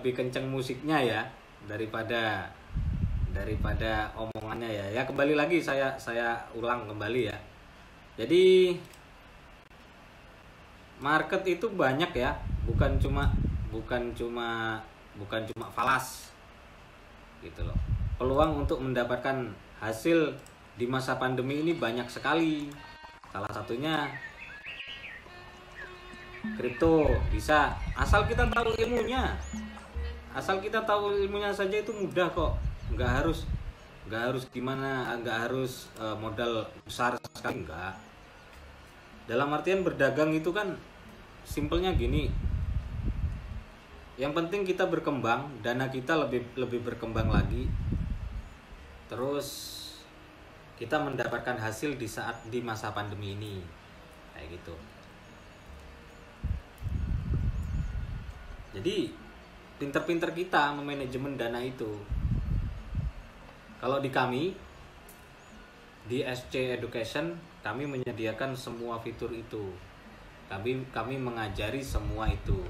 lebih kenceng musiknya ya daripada omongannya ya. Ya kembali lagi saya ulang kembali ya. Jadi market itu banyak ya, bukan cuma falas gitu loh. Peluang untuk mendapatkan hasil di masa pandemi ini banyak sekali. Salah satunya kripto bisa, asal kita tahu ilmunya. Asal kita tahu ilmunya saja itu mudah kok. Nggak harus gimana, nggak harus modal besar sekali, enggak. Dalam artian berdagang itu kan simpelnya gini. Yang penting kita berkembang, dana kita lebih berkembang lagi. Terus kita mendapatkan hasil di masa pandemi ini. Kayak gitu. Jadi pinter-pinter kita memanajemen dana itu. Kalau di kami, di SC Education, kami menyediakan semua fitur itu. Kami mengajari semua itu.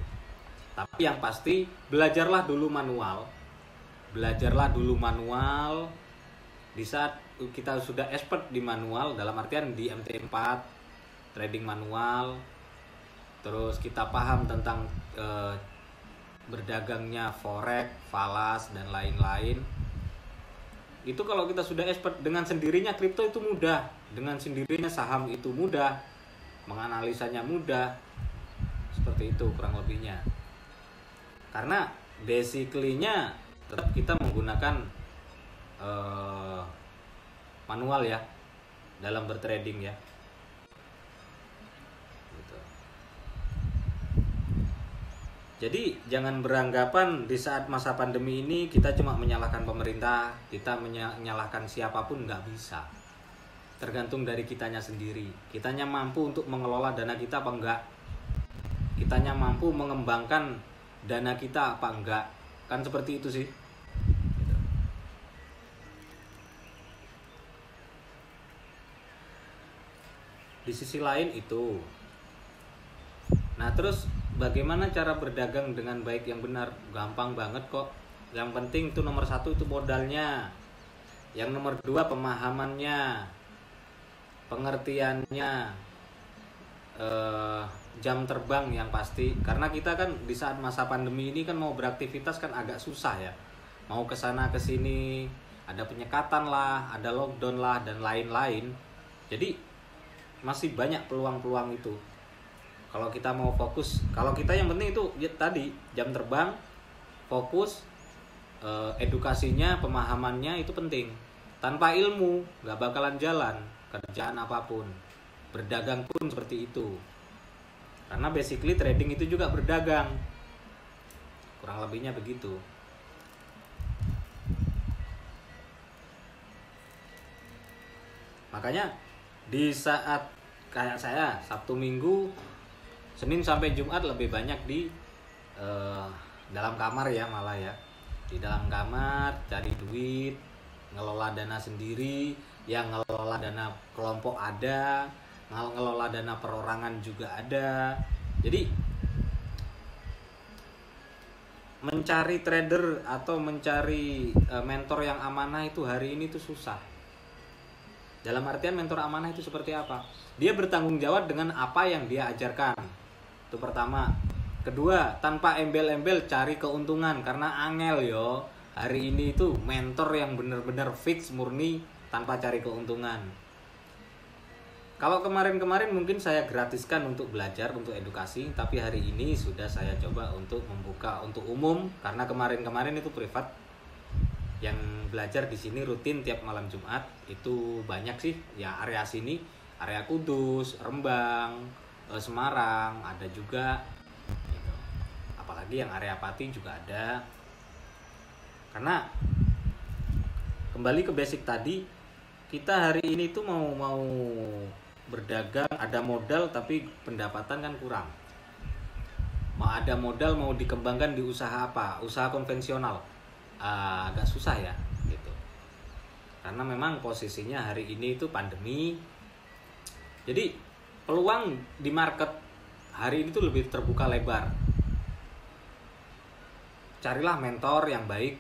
Tapi yang pasti belajarlah dulu manual. Di saat kita sudah expert di manual, dalam artian di MT4, trading manual, terus kita paham tentang berdagangnya forex, falas dan lain-lain. Itu kalau kita sudah expert, dengan sendirinya kripto itu mudah, dengan sendirinya saham itu mudah, menganalisanya mudah. Seperti itu kurang lebihnya. Karena basically-nya tetap kita menggunakan manual ya dalam bertrading ya. Gitu. Jadi jangan beranggapan di saat masa pandemi ini kita cuma menyalahkan pemerintah, kita menyalahkan siapapun, nggak bisa. Tergantung dari kitanya sendiri. Kitanya mampu untuk mengelola dana kita apa enggak? Kitanya mampu mengembangkan dana kita apa enggak? Kan seperti itu sih. Di sisi lain itu. Nah terus bagaimana cara berdagang dengan baik yang benar? Gampang banget kok. Yang penting itu nomor 1 itu modalnya. Yang nomor 2 pemahamannya, pengertiannya, jam terbang yang pasti. Karena kita kan di saat masa pandemi ini kan mau beraktivitas kan agak susah ya. Mau kesana kesini, ada penyekatan lah, ada lockdown lah dan lain-lain. Jadi masih banyak peluang-peluang itu. Kalau kita mau fokus, kalau kita yang penting itu ya, tadi jam terbang, fokus, edukasinya, pemahamannya itu penting. Tanpa ilmu nggak bakalan jalan kerjaan apapun. Berdagang pun seperti itu. Karena basically trading itu juga berdagang. Kurang lebihnya begitu. Makanya di saat kayak saya Sabtu Minggu, Senin sampai Jumat lebih banyak di dalam kamar ya, malah ya di dalam kamar cari duit, ngelola dana sendiri, yang ngelola dana kelompok ada, ngelola dana perorangan juga ada. Jadi mencari trader atau mencari mentor yang amanah itu hari ini tuh susah. Dalam artian mentor amanah itu seperti apa? Dia bertanggung jawab dengan apa yang dia ajarkan. Itu pertama. Kedua, tanpa embel-embel cari keuntungan. Karena angel yo. Hari ini itu mentor yang benar-benar fix murni tanpa cari keuntungan. Kalau kemarin-kemarin mungkin saya gratiskan untuk belajar, untuk edukasi. Tapi hari ini sudah saya coba untuk membuka untuk umum. Karena kemarin-kemarin itu privat. Yang belajar di sini rutin tiap malam Jumat itu banyak sih ya, area sini, area Kudus, Rembang, Semarang ada juga gitu. Apalagi yang area Pati juga ada. Karena kembali ke basic tadi, kita hari ini tuh mau berdagang, ada modal tapi pendapatan kan kurang. Mau ada modal mau dikembangkan di usaha apa? Usaha konvensional. Agak susah ya gitu. Karena memang posisinya hari ini itu pandemi. Jadi peluang di market hari ini tuh lebih terbuka lebar. carilah mentor yang baik,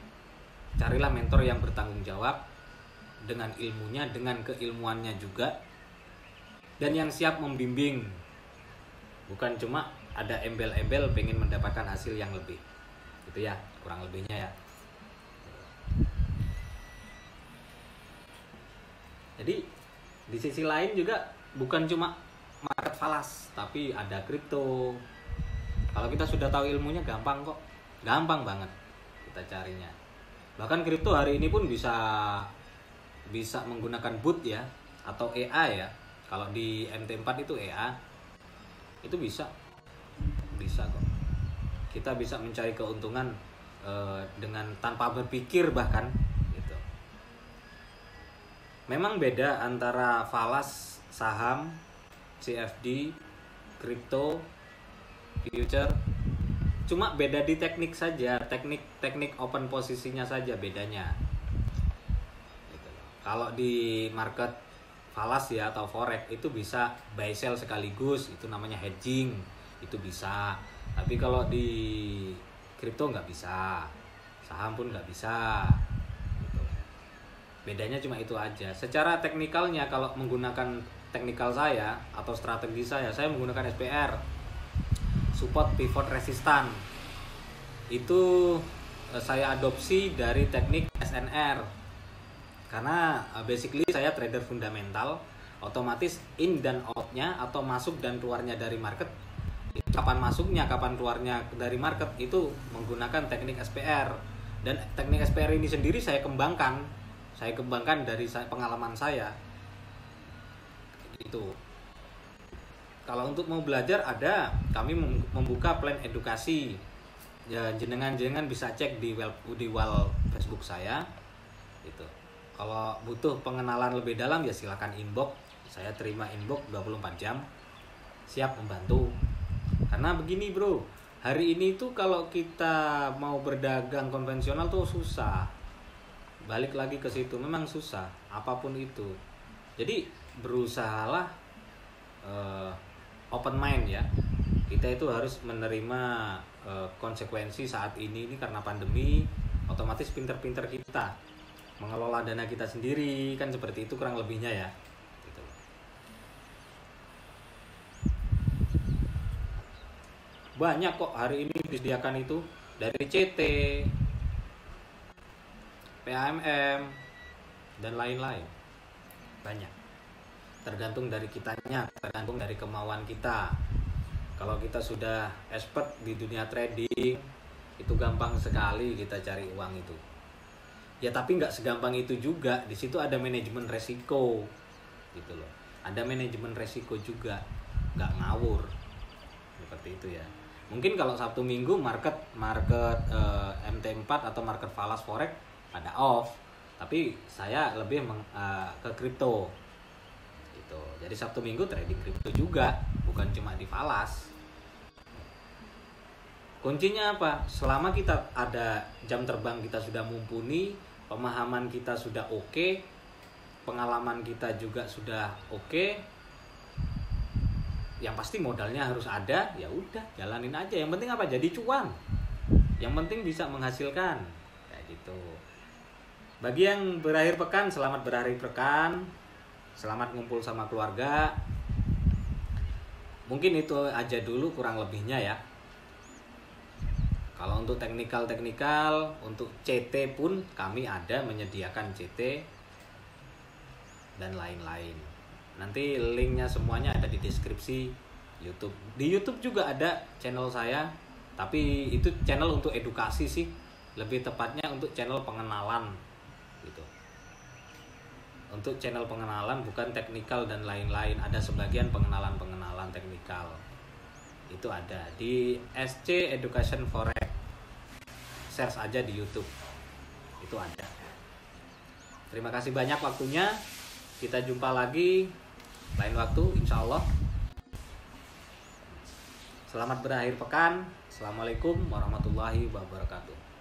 carilah mentor yang bertanggung jawab dengan ilmunya, dengan keilmuannya juga, dan yang siap membimbing, bukan cuma ada embel-embel pengen mendapatkan hasil yang lebih. Gitu ya, kurang lebihnya ya. Jadi di sisi lain juga bukan cuma market falas, tapi ada kripto. Kalau kita sudah tahu ilmunya gampang kok. Gampang banget kita carinya. Bahkan kripto hari ini pun bisa menggunakan bot ya, atau EA ya. Kalau di MT4 itu EA. Itu bisa kok. Kita bisa mencari keuntungan dengan tanpa berpikir bahkan gitu. Memang beda antara falas, saham, CFD, kripto, future. Cuma beda di teknik saja, teknik open posisinya saja bedanya. Gitu. Kalau di market falas ya atau forex itu bisa buy sell sekaligus, itu namanya hedging, itu bisa. Tapi kalau di kripto nggak bisa, saham pun nggak bisa. Gitu. Bedanya cuma itu aja. Secara teknikalnya kalau menggunakan teknikal saya atau strategi saya menggunakan SPR, support pivot resistant. Itu saya adopsi dari teknik SNR. Karena basically saya trader fundamental, otomatis in dan outnya atau masuk dan keluarnya dari market, kapan masuknya, kapan keluarnya dari market itu menggunakan teknik SPR. Dan teknik SPR ini sendiri saya kembangkan dari pengalaman saya. Itu. Kalau untuk mau belajar kami membuka plan edukasi. Ya, jenengan bisa cek di wall Facebook saya. Itu. Kalau butuh pengenalan lebih dalam ya silakan inbox. Saya terima inbox 24 jam. Siap membantu. Karena begini, Bro. Hari ini tuh kalau kita mau berdagang konvensional tuh susah. Balik lagi ke situ, memang susah apapun itu. Jadi berusahalah open mind ya. Kita itu harus menerima konsekuensi saat ini karena pandemi. Otomatis pinter-pinter kita mengelola dana kita sendiri, kan seperti itu kurang lebihnya ya gitu. Banyak kok hari ini disediakan itu dari CT, PAMM dan lain-lain. Banyak. Tergantung dari kitanya, tergantung dari kemauan kita. Kalau kita sudah expert di dunia trading, itu gampang sekali kita cari uang itu. Ya tapi nggak segampang itu juga. Di situ ada manajemen resiko, gitu loh. Ada manajemen resiko juga, nggak ngawur, seperti itu ya. Mungkin kalau Sabtu Minggu market MT4 atau market falas forex ada off, tapi saya lebih ke kripto. Gitu. Jadi Sabtu Minggu trading kripto juga, bukan cuma di falas. Kuncinya apa? Selama kita ada jam terbang kita sudah mumpuni, pemahaman kita sudah oke, pengalaman kita juga sudah oke, yang pasti modalnya harus ada. Ya udah, jalanin aja. Yang penting apa? Jadi cuan. Yang penting bisa menghasilkan. Kayak gitu. Bagi yang berakhir pekan, selamat berakhir pekan. Selamat ngumpul sama keluarga. Mungkin itu aja dulu kurang lebihnya ya. Kalau untuk teknikal, untuk CT pun kami ada menyediakan CT dan lain-lain. Nanti linknya semuanya ada di deskripsi YouTube. Di YouTube juga ada channel saya, tapi itu channel untuk edukasi sih. Lebih tepatnya untuk channel pengenalan gitu. Untuk channel pengenalan, bukan teknikal dan lain-lain. Ada sebagian pengenalan teknikal. Itu ada di SC Education Forex. Search aja di YouTube. Itu ada. Terima kasih banyak waktunya. Kita jumpa lagi lain waktu insya Allah. Selamat berakhir pekan. Assalamualaikum warahmatullahi wabarakatuh.